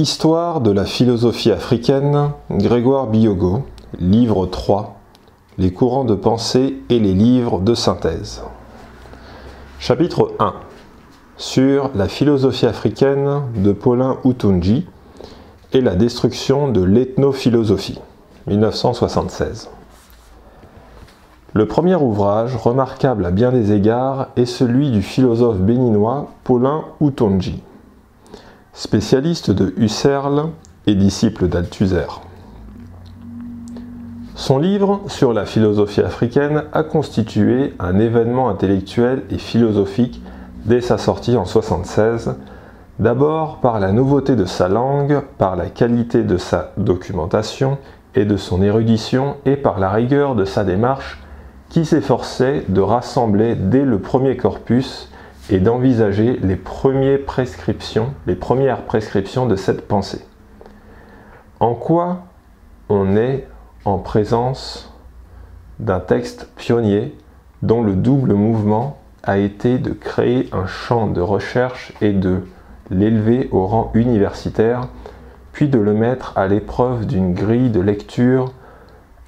Histoire de la philosophie africaine, Grégoire Biyogo, livre 3, les courants de pensée et les livres de synthèse. Chapitre 1, sur la philosophie africaine de Paulin Utunji et la destruction de l'ethnophilosophie, 1976. Le premier ouvrage, remarquable à bien des égards, est celui du philosophe béninois Paulin Utunji, spécialiste de Husserl et disciple d'Althusser. Son livre sur la philosophie africaine a constitué un événement intellectuel et philosophique dès sa sortie en 1976, d'abord par la nouveauté de sa langue, par la qualité de sa documentation et de son érudition, et par la rigueur de sa démarche qui s'efforçait de rassembler dès le premier corpus et d'envisager les premières prescriptions de cette pensée. En quoi on est en présence d'un texte pionnier dont le double mouvement a été de créer un champ de recherche et de l'élever au rang universitaire, puis de le mettre à l'épreuve d'une grille de lecture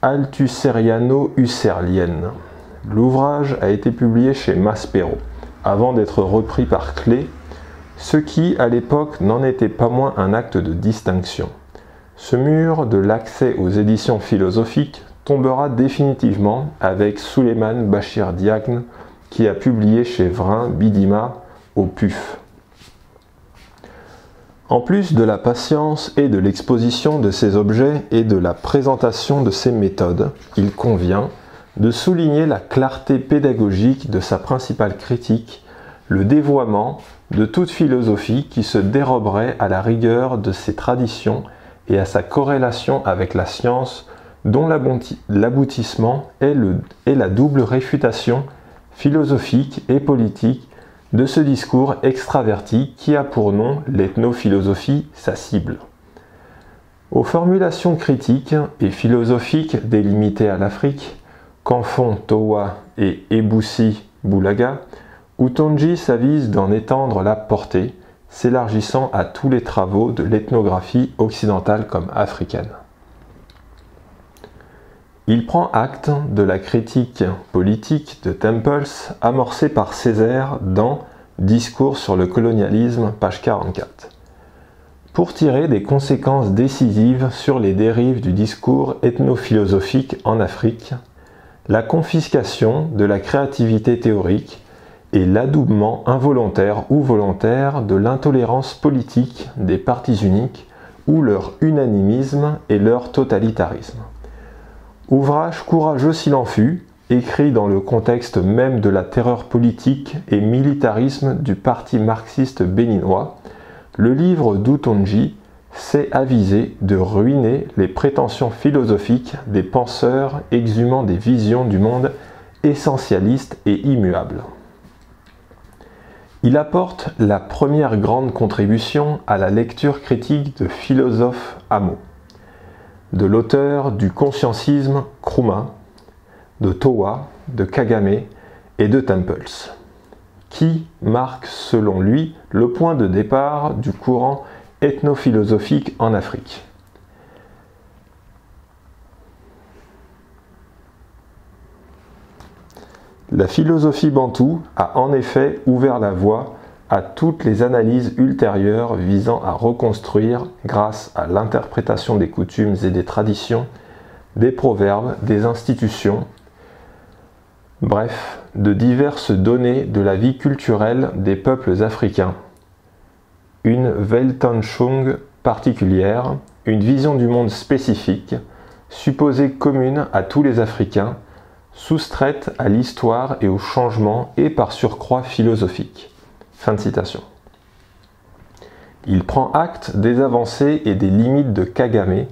althusseriano-husserlienne. L'ouvrage a été publié chez Maspero, avant d'être repris par Clé, ce qui, à l'époque, n'en était pas moins un acte de distinction. Ce mur de l'accès aux éditions philosophiques tombera définitivement avec Souleymane Bachir Diagne, qui a publié chez Vrin Bidima au PUF. En plus de la patience et de l'exposition de ces objets et de la présentation de ces méthodes, il convient de souligner la clarté pédagogique de sa principale critique, le dévoiement de toute philosophie qui se déroberait à la rigueur de ses traditions et à sa corrélation avec la science, dont l'aboutissement est la double réfutation philosophique et politique de ce discours extraverti qui a pour nom l'ethnophilosophie, sa cible. Aux formulations critiques et philosophiques délimitées à l'Afrique, qu'en font Towa et Eboussi Boulaga, Utunji s'avise d'en étendre la portée, s'élargissant à tous les travaux de l'ethnographie occidentale comme africaine. Il prend acte de la critique politique de Temples amorcée par Césaire dans Discours sur le colonialisme, page 44, pour tirer des conséquences décisives sur les dérives du discours ethnophilosophique en Afrique, la confiscation de la créativité théorique et l'adoubement involontaire ou volontaire de l'intolérance politique des partis uniques ou leur unanimisme et leur totalitarisme. Ouvrage courageux s'il en fut, écrit dans le contexte même de la terreur politique et militarisme du parti marxiste béninois, le livre d'Utunji s'est avisé de ruiner les prétentions philosophiques des penseurs exhumant des visions du monde essentialistes et immuables. Il apporte la première grande contribution à la lecture critique de philosophes Amo, de l'auteur du conscientisme Nkrumah, de Towa, de Kagame et de Temples, qui marque selon lui le point de départ du courant ethnophilosophique en Afrique. La philosophie bantoue a en effet ouvert la voie à toutes les analyses ultérieures visant à reconstruire, grâce à l'interprétation des coutumes et des traditions, des proverbes, des institutions, bref, de diverses données de la vie culturelle des peuples africains. Une Weltanschauung particulière, une vision du monde spécifique, supposée commune à tous les Africains, soustraite à l'histoire et au changement et par surcroît philosophique. Fin de citation. Il prend acte des avancées et des limites de Kagame,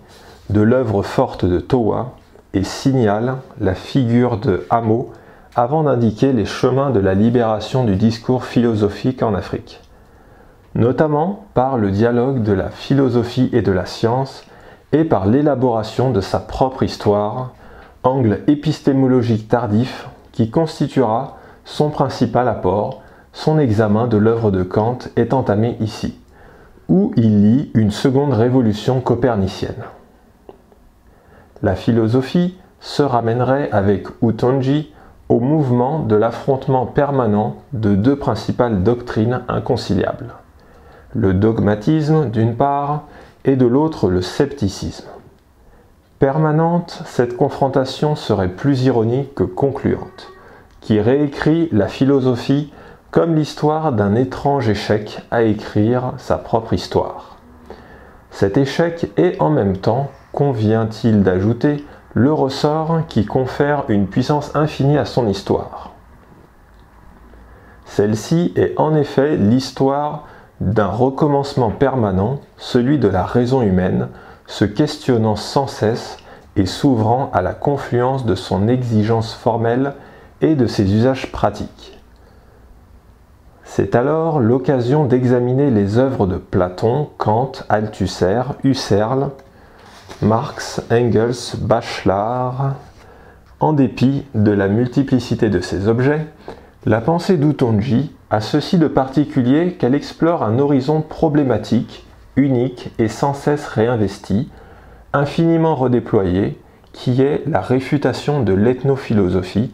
de l'œuvre forte de Towa, et signale la figure de Amo avant d'indiquer les chemins de la libération du discours philosophique en Afrique, notamment par le dialogue de la philosophie et de la science et par l'élaboration de sa propre histoire, angle épistémologique tardif qui constituera son principal apport, son examen de l'œuvre de Kant est entamé ici, où il lit une seconde révolution copernicienne. La philosophie se ramènerait avec Utonji au mouvement de l'affrontement permanent de deux principales doctrines inconciliables, le dogmatisme d'une part et de l'autre le scepticisme. Permanente, cette confrontation serait plus ironique que concluante, qui réécrit la philosophie comme l'histoire d'un étrange échec à écrire sa propre histoire. Cet échec est en même temps, convient-il d'ajouter, le ressort qui confère une puissance infinie à son histoire. Celle-ci est en effet l'histoire d'un recommencement permanent, celui de la raison humaine, se questionnant sans cesse et s'ouvrant à la confluence de son exigence formelle et de ses usages pratiques. C'est alors l'occasion d'examiner les œuvres de Platon, Kant, Althusser, Husserl, Marx, Engels, Bachelard. En dépit de la multiplicité de ces objets, la pensée d'Utonji a ceci de particulier qu'elle explore un horizon problématique, unique et sans cesse réinvesti, infiniment redéployé, qui est la réfutation de l'ethnophilosophie,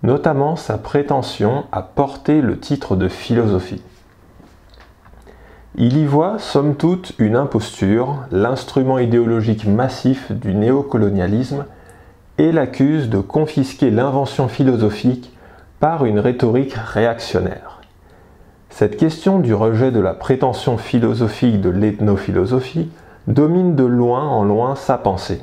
notamment sa prétention à porter le titre de philosophie. Il y voit, somme toute, une imposture, l'instrument idéologique massif du néocolonialisme, et l'accuse de confisquer l'invention philosophique par une rhétorique réactionnaire. Cette question du rejet de la prétention philosophique de l'ethnophilosophie domine de loin en loin sa pensée.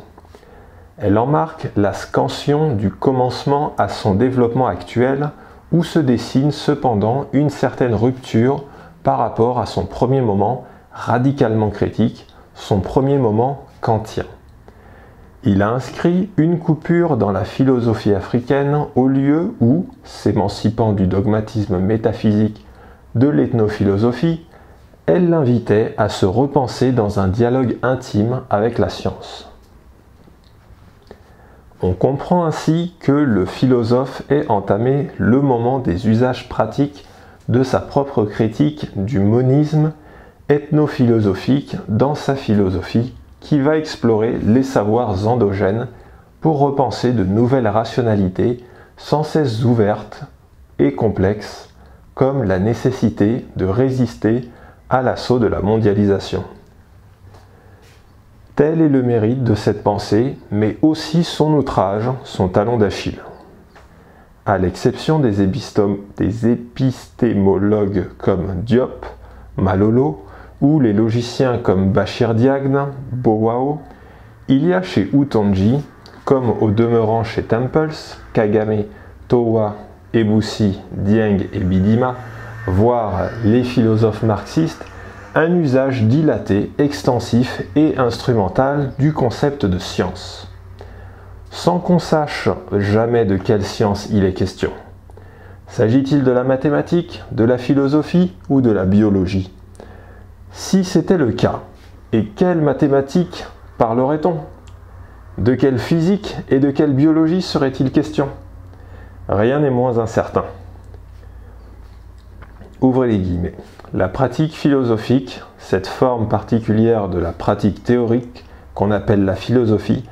Elle en marque la scansion du commencement à son développement actuel, où se dessine cependant une certaine rupture par rapport à son premier moment radicalement critique, son premier moment kantien. Il a inscrit une coupure dans la philosophie africaine au lieu où, s'émancipant du dogmatisme métaphysique de l'ethnophilosophie, elle l'invitait à se repenser dans un dialogue intime avec la science. On comprend ainsi que le philosophe ait entamé le moment des usages pratiques de sa propre critique du monisme ethnophilosophique dans sa philosophie, qui va explorer les savoirs endogènes pour repenser de nouvelles rationalités sans cesse ouvertes et complexes, comme la nécessité de résister à l'assaut de la mondialisation. Tel est le mérite de cette pensée, mais aussi son outrage, son talon d'Achille. À l'exception des épistémologues comme Diop, Malolo, ou les logiciens comme Bachir Diagne, Bowao, il y a chez Utonji, comme au demeurant chez Temples, Kagame, Towa, Eboussi, Dieng et Bidima, voire les philosophes marxistes, un usage dilaté, extensif et instrumental du concept de science. Sans qu'on sache jamais de quelle science il est question. S'agit-il de la mathématique, de la philosophie ou de la biologie? Si c'était le cas, et quelle mathématiques parlerait-on? De quelle physique et de quelle biologie serait-il question? Rien n'est moins incertain. Ouvrez les guillemets. La pratique philosophique, cette forme particulière de la pratique théorique qu'on appelle la philosophie,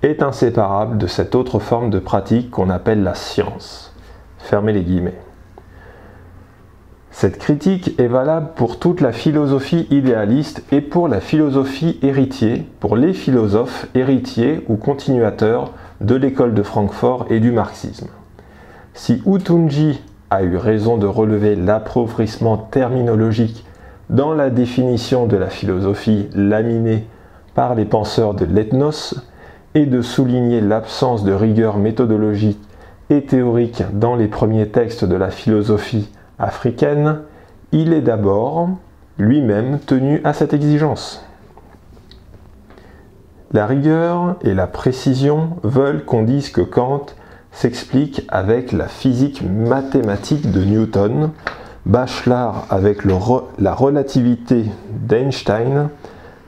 est inséparable de cette autre forme de pratique qu'on appelle la science. Fermez les guillemets. Cette critique est valable pour toute la philosophie idéaliste et pour la philosophie héritier, pour les philosophes héritiers ou continuateurs de l'école de Francfort et du marxisme. Si Utonji a eu raison de relever l'appauvrissement terminologique dans la définition de la philosophie laminée par les penseurs de l'ethnos et de souligner l'absence de rigueur méthodologique et théorique dans les premiers textes de la philosophie africaine, il est d'abord lui-même tenu à cette exigence. La rigueur et la précision veulent qu'on dise que Kant s'explique avec la physique mathématique de Newton, Bachelard avec la relativité d'Einstein,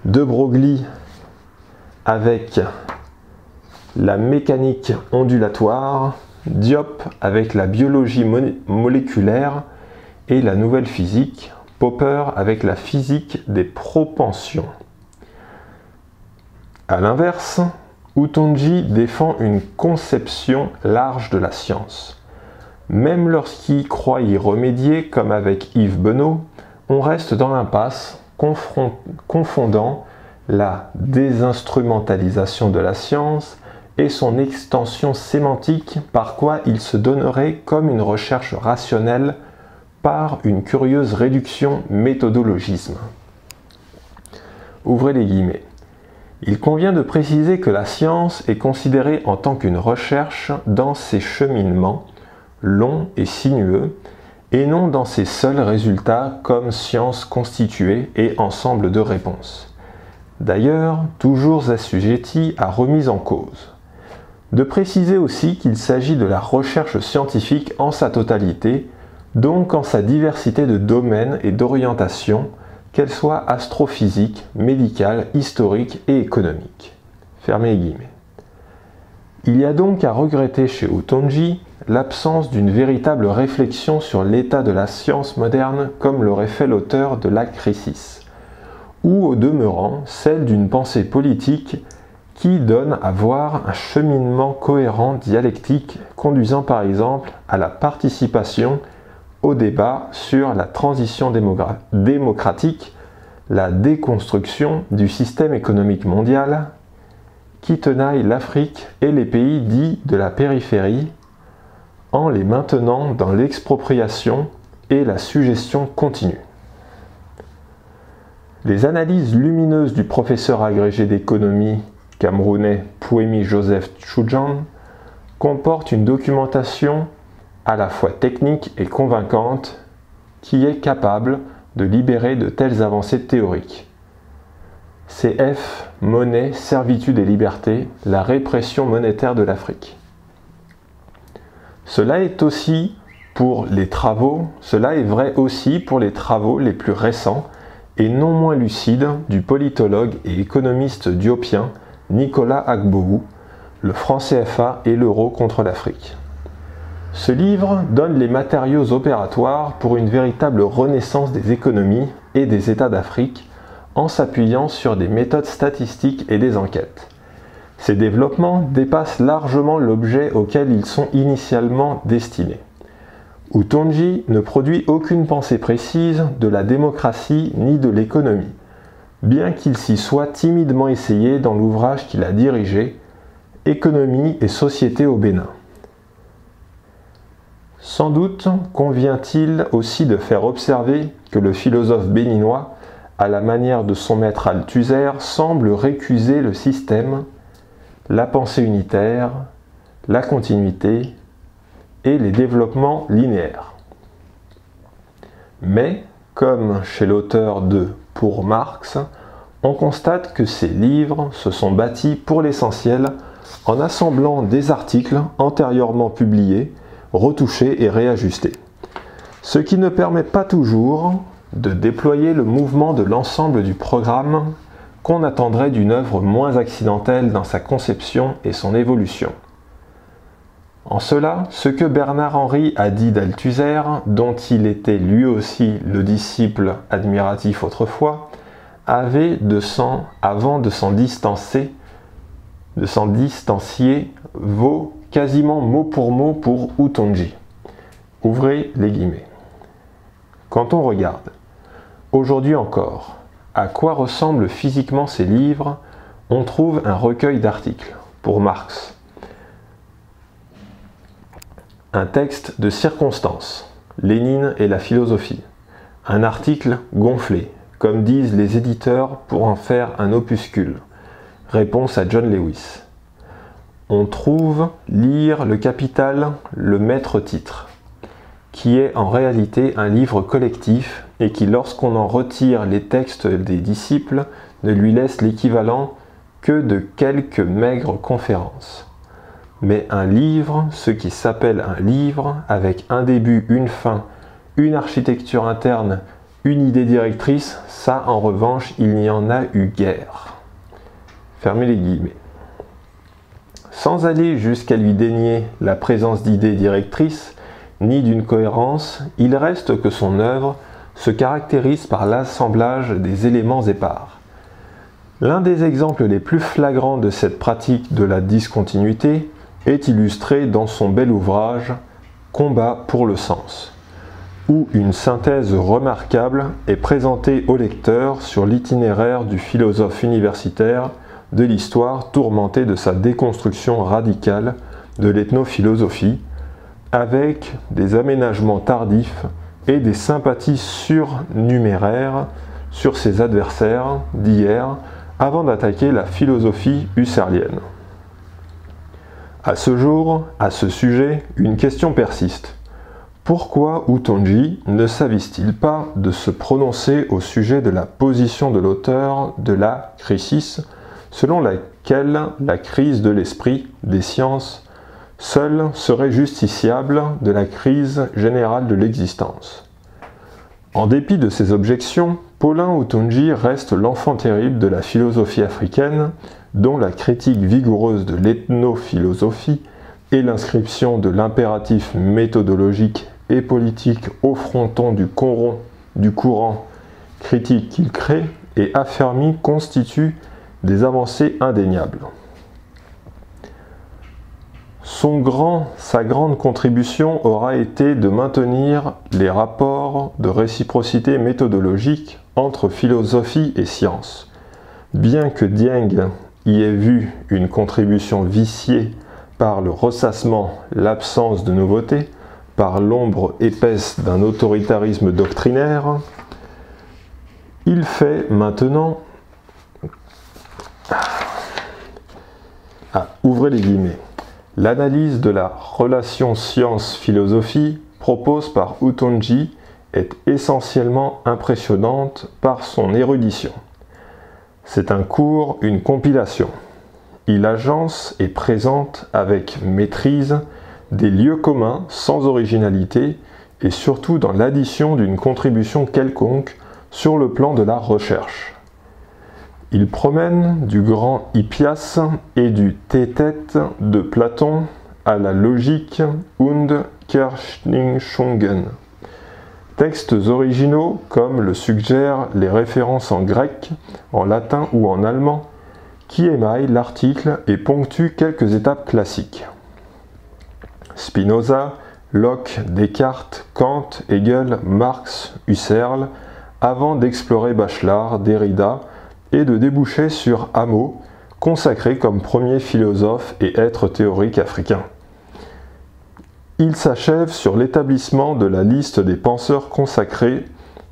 De Broglie avec la mécanique ondulatoire, Diop avec la biologie moléculaire et la nouvelle physique, Popper avec la physique des propensions. A l'inverse, Houtongji défend une conception large de la science. Même lorsqu'il croit y remédier, comme avec Yves Benot, on reste dans l'impasse, confondant la désinstrumentalisation de la science et son extension sémantique, par quoi il se donnerait comme une recherche rationnelle par une curieuse réduction méthodologisme. Ouvrez les guillemets. Il convient de préciser que la science est considérée en tant qu'une recherche dans ses cheminements longs et sinueux, et non dans ses seuls résultats comme science constituée et ensemble de réponses. D'ailleurs, toujours assujetti à remise en cause. De préciser aussi qu'il s'agit de la recherche scientifique en sa totalité, donc en sa diversité de domaines et d'orientation, qu'elle soit astrophysique, médicale, historique et économique. Fermez les guillemets. Il y a donc à regretter chez Houtongji l'absence d'une véritable réflexion sur l'état de la science moderne comme l'aurait fait l'auteur de la Crisis, ou au demeurant celle d'une pensée politique qui donne à voir un cheminement cohérent dialectique conduisant par exemple à la participation au débat sur la transition démocratique, la déconstruction du système économique mondial qui tenaille l'Afrique et les pays dits de la périphérie en les maintenant dans l'expropriation et la suggestion continue. Les analyses lumineuses du professeur agrégé d'économie camerounais Pouemi Joseph Tchoujan comportent une documentation à la fois technique et convaincante qui est capable de libérer de telles avancées théoriques. CF, monnaie, servitude et liberté, la répression monétaire de l'Afrique. Cela est vrai aussi pour les travaux les plus récents et non moins lucides du politologue et économiste diopien Nicolas Agbohou, le franc CFA et l'euro contre l'Afrique. Ce livre donne les matériaux opératoires pour une véritable renaissance des économies et des États d'Afrique en s'appuyant sur des méthodes statistiques et des enquêtes. Ces développements dépassent largement l'objet auquel ils sont initialement destinés. Houtongji ne produit aucune pensée précise de la démocratie ni de l'économie, bien qu'il s'y soit timidement essayé dans l'ouvrage qu'il a dirigé, Économie et société au Bénin. Sans doute convient-il aussi de faire observer que le philosophe béninois, à la manière de son maître Althusser, semble récuser le système, la pensée unitaire, la continuité et les développements linéaires. Mais, comme chez l'auteur de Pour Marx, on constate que ces livres se sont bâtis pour l'essentiel en assemblant des articles antérieurement publiés, retouchés et réajustés. Ce qui ne permet pas toujours de déployer le mouvement de l'ensemble du programme qu'on attendrait d'une œuvre moins accidentelle dans sa conception et son évolution. En cela, ce que Bernard-Henri a dit d'Althusser, dont il était lui aussi le disciple admiratif autrefois, avait avant de s'en distancier, vaut quasiment mot pour Houtongji. Ouvrez les guillemets. Quand on regarde, aujourd'hui encore, à quoi ressemblent physiquement ces livres, on trouve un recueil d'articles, pour Marx. Un texte de circonstance, Lénine et la philosophie. Un article gonflé, comme disent les éditeurs pour en faire un opuscule. Réponse à John Lewis. On trouve lire le Capital, le maître-titre, qui est en réalité un livre collectif et qui, lorsqu'on en retire les textes des disciples, ne lui laisse l'équivalent que de quelques maigres conférences. Mais un livre, ce qui s'appelle un livre, avec un début, une fin, une architecture interne, une idée directrice, ça en revanche, il n'y en a eu guère. Fermez les guillemets. Sans aller jusqu'à lui dénier la présence d'idées directrices, ni d'une cohérence, il reste que son œuvre se caractérise par l'assemblage des éléments épars. L'un des exemples les plus flagrants de cette pratique de la discontinuité est illustré dans son bel ouvrage « Combat pour le sens », où une synthèse remarquable est présentée au lecteur sur l'itinéraire du philosophe universitaire de l'histoire tourmentée de sa déconstruction radicale de l'ethnophilosophie, avec des aménagements tardifs et des sympathies surnuméraires sur ses adversaires d'hier avant d'attaquer la philosophie husserlienne. À ce jour, à ce sujet, une question persiste. Pourquoi Utonji ne s'avise-t-il pas de se prononcer au sujet de la position de l'auteur de la crisis, selon laquelle la crise de l'esprit des sciences seule serait justiciable de la crise générale de l'existence? En dépit de ces objections, Paulin Utonji reste l'enfant terrible de la philosophie africaine, dont la critique vigoureuse de l'ethnophilosophie et l'inscription de l'impératif méthodologique et politique au fronton du courant critique qu'il crée et affermit constituent des avancées indéniables. Sa grande contribution aura été de maintenir les rapports de réciprocité méthodologique entre philosophie et science. Bien que Dieng y ait vu une contribution viciée par le ressassement, l'absence de nouveauté, par l'ombre épaisse d'un autoritarisme doctrinaire, il fait maintenant, ouvrez les guillemets, l'analyse de la relation science-philosophie proposée par Utonji est essentiellement impressionnante par son érudition. C'est un cours, une compilation. Il agence et présente avec maîtrise des lieux communs sans originalité et surtout dans l'addition d'une contribution quelconque sur le plan de la recherche. Il promène du grand Hippias et du Thétète de Platon à la logique und Kirchenschwungen. Textes originaux, comme le suggèrent les références en grec, en latin ou en allemand, qui émaillent l'article et ponctuent quelques étapes classiques. Spinoza, Locke, Descartes, Kant, Hegel, Marx, Husserl, avant d'explorer Bachelard, Derrida, et de déboucher sur Hameau, consacré comme premier philosophe et être théorique africain. Il s'achève sur l'établissement de la liste des penseurs consacrés,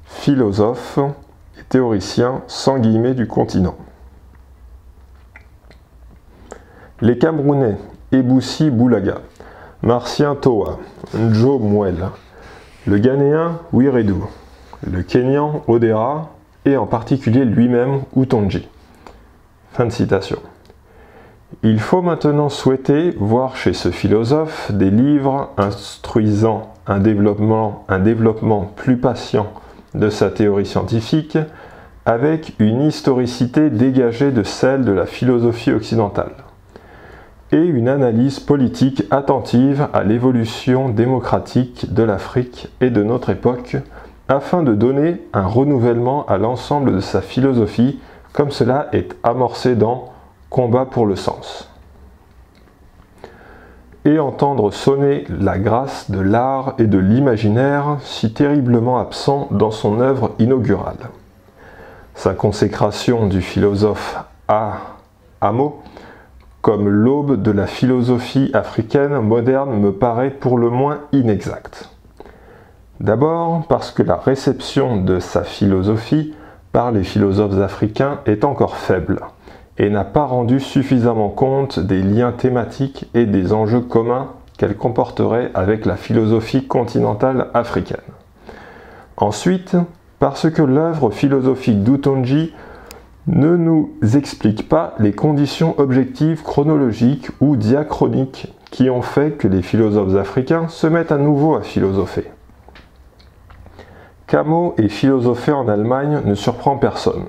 philosophes et théoriciens sans guillemets du continent. Les Camerounais, Eboussi Boulaga, Martien Toa, Njo Mwel, le Ghanéen Wiredou, le Kenyan Odera, et en particulier lui-même Utonji. Fin de citation. Il faut maintenant souhaiter voir chez ce philosophe des livres instruisant un développement plus patient de sa théorie scientifique, avec une historicité dégagée de celle de la philosophie occidentale, et une analyse politique attentive à l'évolution démocratique de l'Afrique et de notre époque, afin de donner un renouvellement à l'ensemble de sa philosophie, comme cela est amorcé dans « Combat pour le sens ». Et entendre sonner la grâce de l'art et de l'imaginaire, si terriblement absent dans son œuvre inaugurale. Sa consécration du philosophe Hameau comme l'aube de la philosophie africaine moderne me paraît pour le moins inexacte. D'abord parce que la réception de sa philosophie par les philosophes africains est encore faible et n'a pas rendu suffisamment compte des liens thématiques et des enjeux communs qu'elle comporterait avec la philosophie continentale africaine. Ensuite, parce que l'œuvre philosophique d'Utonji ne nous explique pas les conditions objectives chronologiques ou diachroniques qui ont fait que les philosophes africains se mettent à nouveau à philosopher. Qu'Hameau ait philosophé en Allemagne ne surprend personne.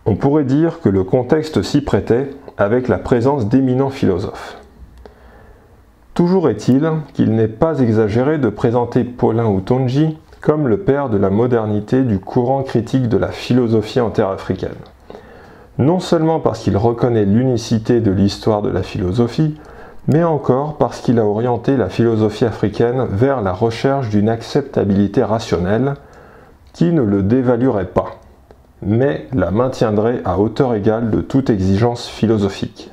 On pourrait dire que le contexte s'y prêtait avec la présence d'éminents philosophes. Toujours est-il qu'il n'est pas exagéré de présenter Paulin Utonji comme le père de la modernité du courant critique de la philosophie interafricaine. Non seulement parce qu'il reconnaît l'unicité de l'histoire de la philosophie, mais encore parce qu'il a orienté la philosophie africaine vers la recherche d'une acceptabilité rationnelle qui ne le dévaluerait pas, mais la maintiendrait à hauteur égale de toute exigence philosophique.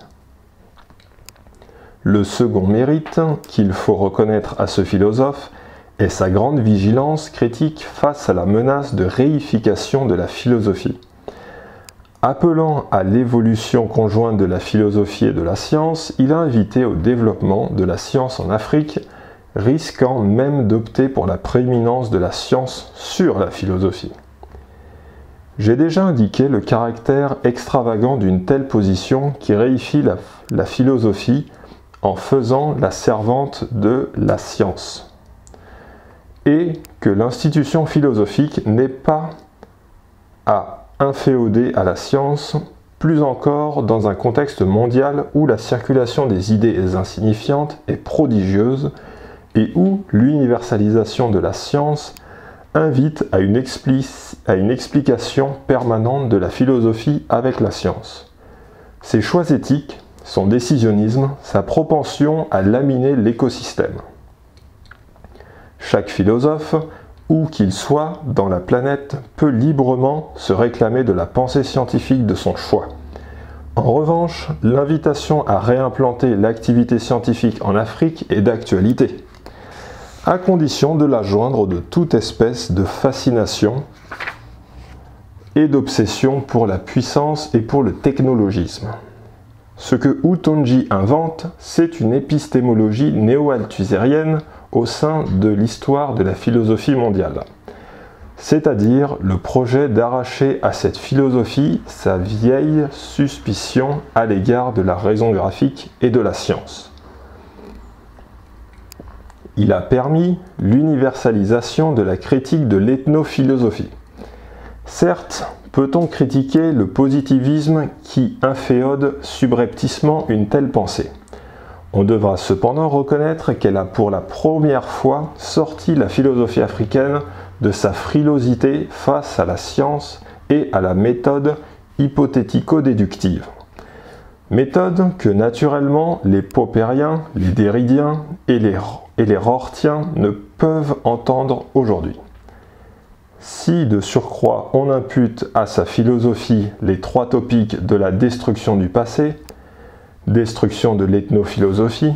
Le second mérite qu'il faut reconnaître à ce philosophe est sa grande vigilance critique face à la menace de réification de la philosophie. Appelant à l'évolution conjointe de la philosophie et de la science, il a invité au développement de la science en Afrique, risquant même d'opter pour la prééminence de la science sur la philosophie. J'ai déjà indiqué le caractère extravagant d'une telle position qui réifie la philosophie en faisant la servante de la science, et que l'institution philosophique n'est pas à inféodé à la science, plus encore dans un contexte mondial où la circulation des idées insignifiantes est prodigieuse et où l'universalisation de la science invite à une explication permanente de la philosophie avec la science. Ses choix éthiques, son décisionnisme, sa propension à laminer l'écosystème. Chaque philosophe, où qu'il soit dans la planète, peut librement se réclamer de la pensée scientifique de son choix. En revanche, l'invitation à réimplanter l'activité scientifique en Afrique est d'actualité, à condition de la joindre de toute espèce de fascination et d'obsession pour la puissance et pour le technologisme. Ce que Utonji invente, c'est une épistémologie néo-althusérienne au sein de l'histoire de la philosophie mondiale, c'est-à-dire le projet d'arracher à cette philosophie sa vieille suspicion à l'égard de la raison graphique et de la science. Il a permis l'universalisation de la critique de l'ethnophilosophie. Certes, peut-on critiquer le positivisme qui inféode subrepticement une telle pensée? On devra cependant reconnaître qu'elle a pour la première fois sorti la philosophie africaine de sa frilosité face à la science et à la méthode hypothético-déductive. Méthode que naturellement les Popériens, les Derridiens et les Rortiens ne peuvent entendre aujourd'hui. Si de surcroît on impute à sa philosophie les trois topiques de la destruction du passé, destruction de l'ethnophilosophie,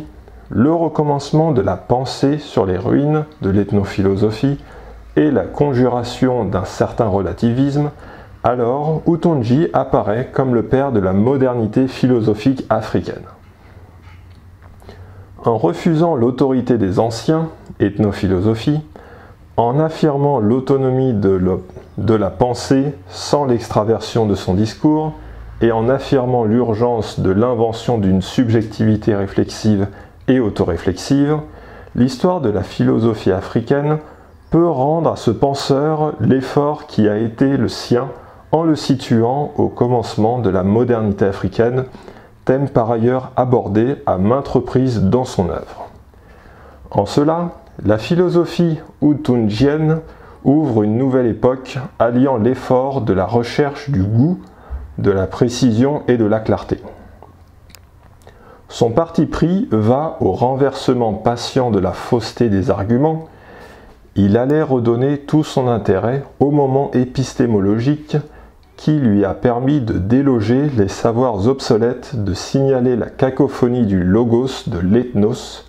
le recommencement de la pensée sur les ruines de l'ethnophilosophie et la conjuration d'un certain relativisme, alors Utonji apparaît comme le père de la modernité philosophique africaine. En refusant l'autorité des anciens, ethnophilosophie, en affirmant l'autonomie de la pensée sans l'extraversion de son discours, et en affirmant l'urgence de l'invention d'une subjectivité réflexive et autoréflexive, l'histoire de la philosophie africaine peut rendre à ce penseur l'effort qui a été le sien en le situant au commencement de la modernité africaine, thème par ailleurs abordé à maintes reprises dans son œuvre. En cela, la philosophie utonjienne ouvre une nouvelle époque alliant l'effort de la recherche du goût, de la précision et de la clarté. Son parti pris va au renversement patient de la fausseté des arguments. Il allait redonner tout son intérêt au moment épistémologique qui lui a permis de déloger les savoirs obsolètes, de signaler la cacophonie du logos, de l'ethnos,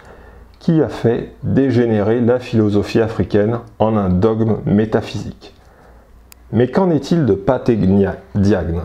qui a fait dégénérer la philosophie africaine en un dogme métaphysique. Mais qu'en est-il de Pategdiagne ?